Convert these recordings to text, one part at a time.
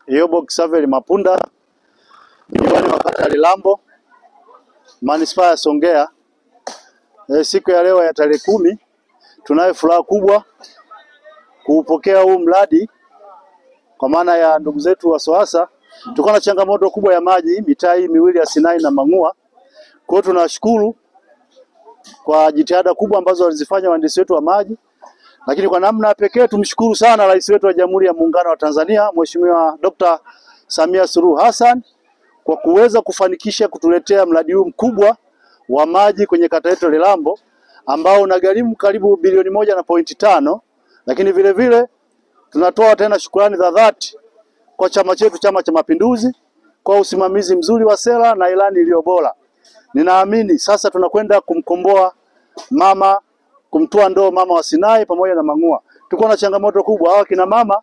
Yobo Xavier Mapunda, diwani wa kata Lilambo, manispaa ya Songea. Siku ya leo ya tarehe 10 tunayo furaha kubwa kuupokea huu mradi kwa maana ya ndugu zetu wa SOASA. Tulikuwa na changamoto kubwa ya maji mitaa miwili ya Sinai na Mang'ua. Kwa hiyo tunashukuru kwa jitihada kubwa ambazo walizifanya wahandisi wetu wa maji, lakini kwa namna pekee tumshukuru sana Rais wetu wa Jamhuri ya Muungano wa Tanzania Mheshimiwa Dr. Samia Suluhu Hassan kwa kuweza kufanikisha kutuletea mradi huu mkubwa wa maji kwenye kata yetu Lilambo ambao unagharimu karibu bilioni 1.5, lakini vile vile tunatoa tena shukrani za dhati kwa chama chetu, Chama cha Mapinduzi, kwa usimamizi mzuri wa sera na ilani iliyo bora. Ninaamini sasa tunakwenda kumkomboa mama, kumtoa ndoo mama wa Sinai pamoja na Mang'ua. Tulikuwa na changamoto kubwa, hawa kina mama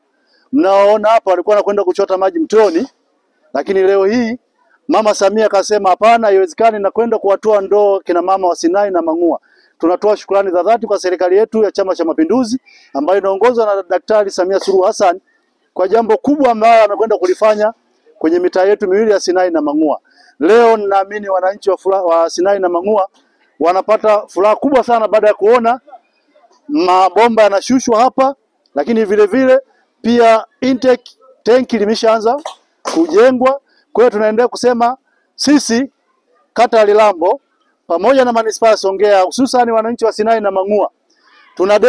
mnaoona hapa walikuwa wanakwenda kuchota maji mtoni, lakini leo hii Mama Samia akasema hapana, haiwezekani na kwenda kuwatoa ndoo kina mama wa Sinai na Mang'ua. Tunatoa shukrani za dhati kwa serikali yetu ya Chama cha Mapinduzi ambayo inaongozwa na Daktari Samia Suluhu Hassan kwa jambo kubwa ambalo amekwenda kulifanya kwenye mitaa yetu miwili ya Sinai na Mang'ua. Leo ninaamini wananchi wa Sinai na Mang'ua wanapata furaha kubwa sana baada ya kuona mabomba yanashushwa hapa, lakini vile vile pia intake tanki limeshaanza kujengwa. Kwa hiyo tunaendelea kusema sisi kata Lilambo pamoja na manispaa ya Songea, hususan wananchi wa Sinai na Mang'ua, tuna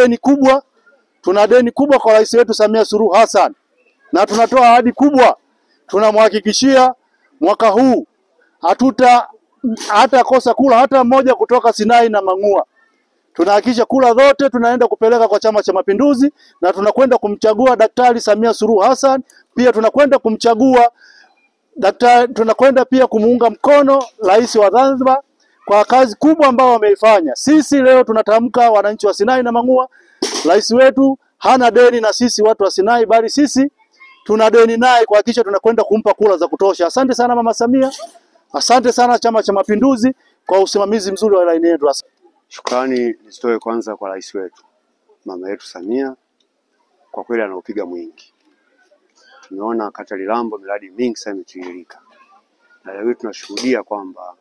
deni kubwa kwa rais wetu Samia Suluhu Hassan, na tunatoa ahadi kubwa. Tunamhakikishia mwaka huu hata kosa kula hata mmoja kutoka Sinai na Mang'ua. Tunahakikisha kula zote tunaenda kupeleka kwa Chama cha Mapinduzi, na tunakwenda kumchagua Daktari Samia Suluhu Hassan. Pia tunakwenda kumchagua tunakwenda pia kumuunga mkono Rais wa Zanzibar kwa kazi kubwa ambayo wameifanya. Sisi leo tunatamka wananchi wa Sinai na Mang'ua, rais wetu hana deni na sisi watu wa Sinai, bali sisi tuna deni naye kuhakikisha tunakwenda kumpa kula za kutosha. Asante sana Mama Samia, asante sana Chama cha Mapinduzi kwa usimamizi mzuri wa ilani yetu. Shukrani nisitoe kwanza kwa rais wetu mama yetu Samia, kwa kweli anaupiga mwingi. Tumeona kata Lilambo miradi mingi sana imetiririka, na leo tunashuhudia kwamba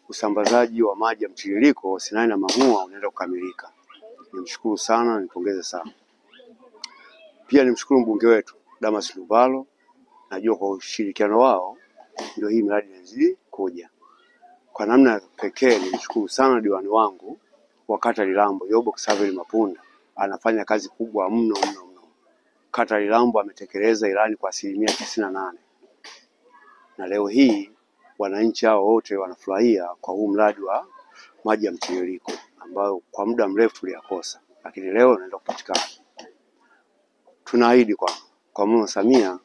usambazaji wa maji ya mtiririko Sinai na Mang'ua unaenda kukamilika. Nimshukuru sana, nipongeze sana. Pia nimshukuru mbunge wetu Damas Lubalo, najua kwa ushirikiano wao ndio hii miradi inazidi kuja. Kwa namna pekee nimshukuru sana diwani wangu wa kata Lilambo Yobo Xavier Mapunda, anafanya kazi kubwa mno. Kata Lilambo ametekeleza ilani kwa 98%. Na leo hii wananchi hao wote wanafurahia kwa huu mradi wa maji ya mtiririko ambao kwa muda mrefu tuliyakosa, lakini leo unaenda kupatikana. Tunaahidi kwa Mama Samia,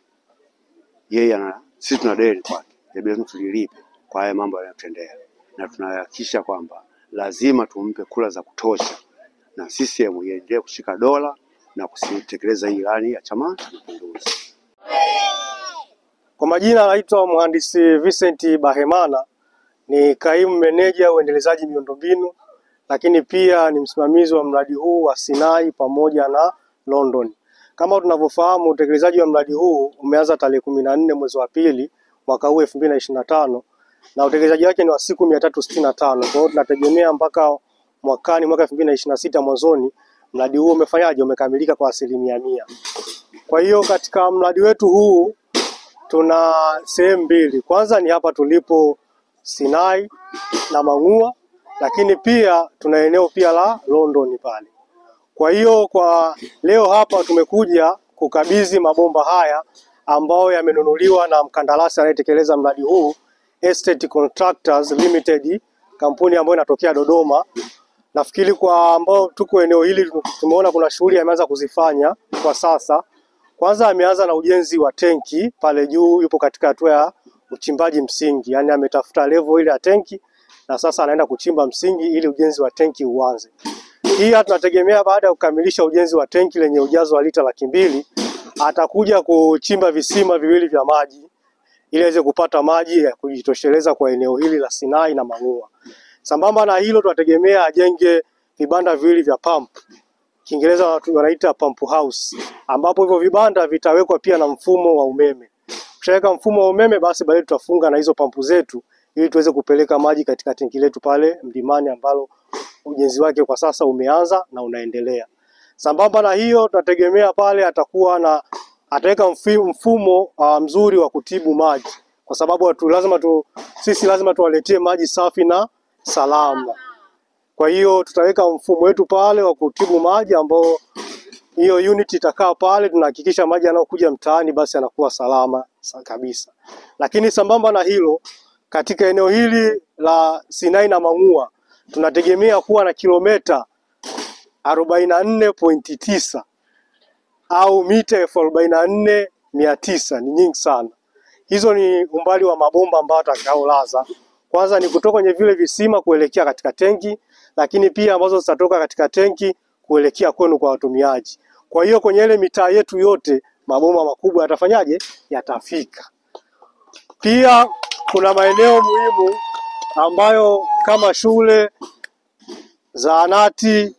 sisi tuna deni kwake, lazima tulilipe kwa haya mambo yanayotendea, na tunahakikisha kwamba lazima tumpe kula za kutosha, na CCM iendelee kushika dola na kutekeleza ilani ya Chama cha Mapinduzi. Kwa majina naitwa Mhandisi Vincent Bahemana, ni kaimu meneja uendelezaji miundombinu, lakini pia ni msimamizi wa mradi huu wa Sinai pamoja na London. Kama tunavyofahamu, utekelezaji wa mradi huu umeanza tarehe 14 mwezi wa pili mwaka huu 2025, na utekelezaji wake ni wa siku 365. Kwa hiyo tunategemea mpaka mwaka 2026 mwanzoni mradi huu umekamilika kwa 100%. Kwa hiyo katika mradi wetu huu tuna sehemu mbili. Kwanza ni hapa tulipo Sinai na Mang'ua, lakini pia tuna eneo pia la London pale. Kwa hiyo kwa leo hapa tumekuja kukabidhi mabomba haya ambayo yamenunuliwa na mkandarasi anayetekeleza mradi huu, Estate Contractors Limited, kampuni ambayo inatokea Dodoma. Nafikiri kwa ambao tuko eneo hili tumeona kuna shughuli ameanza kuzifanya kwa sasa. Kwanza ameanza na ujenzi wa tenki pale juu, yupo katika hatua ya uchimbaji msingi. Yaani ametafuta level ile ya tenki na sasa anaenda kuchimba msingi ili ujenzi wa tenki uanze. Pia tunategemea baada ya kukamilisha ujenzi wa tenki lenye ujazo wa lita 200,000 atakuja kuchimba visima viwili vya maji ili aweze kupata maji ya kujitosheleza kwa eneo hili la Sinai na Mang'ua. Sambamba na hilo tunategemea ajenge vibanda viwili vya pump. Kiingereza wanaita pump house, ambapo hivyo vibanda vitawekwa pia na mfumo wa umeme. Tukishaweka mfumo wa umeme, basi baadaye tutafunga na hizo pampu zetu ili tuweze kupeleka maji katika tenki letu pale mlimani, ambalo ujenzi wake kwa sasa umeanza na unaendelea. Sambamba na hiyo, tunategemea pale ataweka mfumo mzuri wa kutibu maji, kwa sababu sisi lazima tuwaletee maji safi na salama. Kwa hiyo tutaweka mfumo wetu pale wa kutibu maji, ambao hiyo unit itakaa pale, tunahakikisha maji yanayokuja mtaani basi yanakuwa salama kabisa. Lakini sambamba na hilo, katika eneo hili la Sinai na Mang'ua tunategemea kuwa na kilomita 44.9 au mita 44,900. Ni nyingi sana. Hizo ni umbali wa mabomba ambayo atakaolaza. Kwanza ni kutoka kwenye vile visima kuelekea katika tenki, lakini pia ambazo zitatoka katika tenki kuelekea kwenu kwa watumiaji. Kwa hiyo kwenye ile mitaa yetu yote mabomba makubwa yatafanyaje? Yatafika. Pia kuna maeneo muhimu ambayo kama shule, zahanati,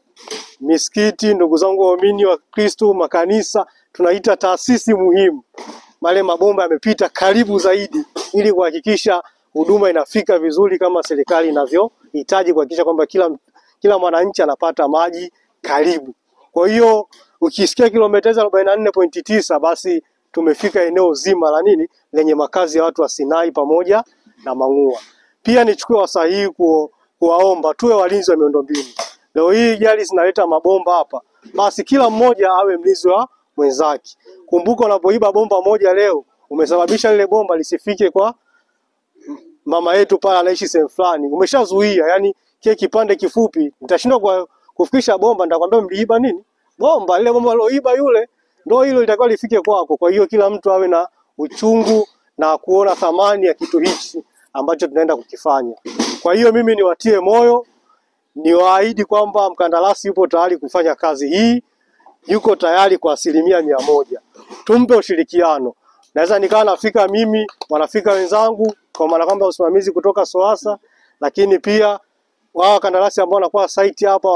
misikiti, ndugu zangu waumini wa Kristo, makanisa, tunaita taasisi muhimu. Male mabomba yamepita karibu zaidi ili kuhakikisha huduma inafika vizuri kama serikali inavyohitaji, kuhakikisha kwamba kila mwananchi anapata maji karibu. Kwa hiyo ukisikia kilomita 44.9 basi tumefika eneo zima la lenye makazi ya watu wa Sinai pamoja na Mang'ua. Pia nichukue wasaa hii kuwaomba tuwe walinzi wa miundombinu. Leo hii gari zinaleta mabomba hapa, basi kila mmoja awe mlinzi wa mwenzake. Kumbuka, unapoiba bomba moja leo umesababisha lile bomba lisifike kwa mama yetu pale anaishi sehemu fulani. Umeshazuia, yani kile kipande kifupi nitashindwa kufikisha bomba, nitakwambia mliiba bomba. Lile bomba aloiba yule ndio hilo litakuwa lifike kwako. Kwa hiyo kila mtu awe na uchungu na kuona thamani ya kitu hichi ambacho tunaenda kukifanya. Kwa hiyo mimi niwatie moyo, niwaahidi kwamba mkandarasi yupo tayari kufanya kazi hii, yuko tayari kwa 100%. Tumpe ushirikiano. Naweza nikawa nafika mimi, wanafika wenzangu, kwa maana kwamba usimamizi kutoka SOASA, lakini pia wao kandarasi ambao wanakuwa site hapa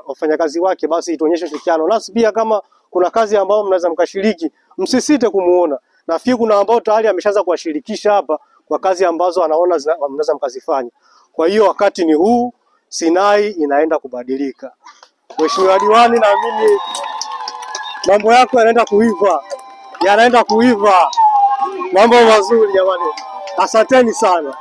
wafanyakazi wake, basi ituonyeshe ushirikiano. Nasi pia kama kuna kazi ambayo mnaweza mkashiriki, msisite kumuona. Nafikiri kuna ambao tayari ameshaanza kuwashirikisha hapa kwa kazi ambazo anaona mnaweza mkazifanya. Kwa hiyo wakati ni huu, Sinai inaenda kubadilika. Mheshimiwa Diwani, naamini mambo yako yanaenda kuiva. Mambo mazuri jamani. Asanteni sana.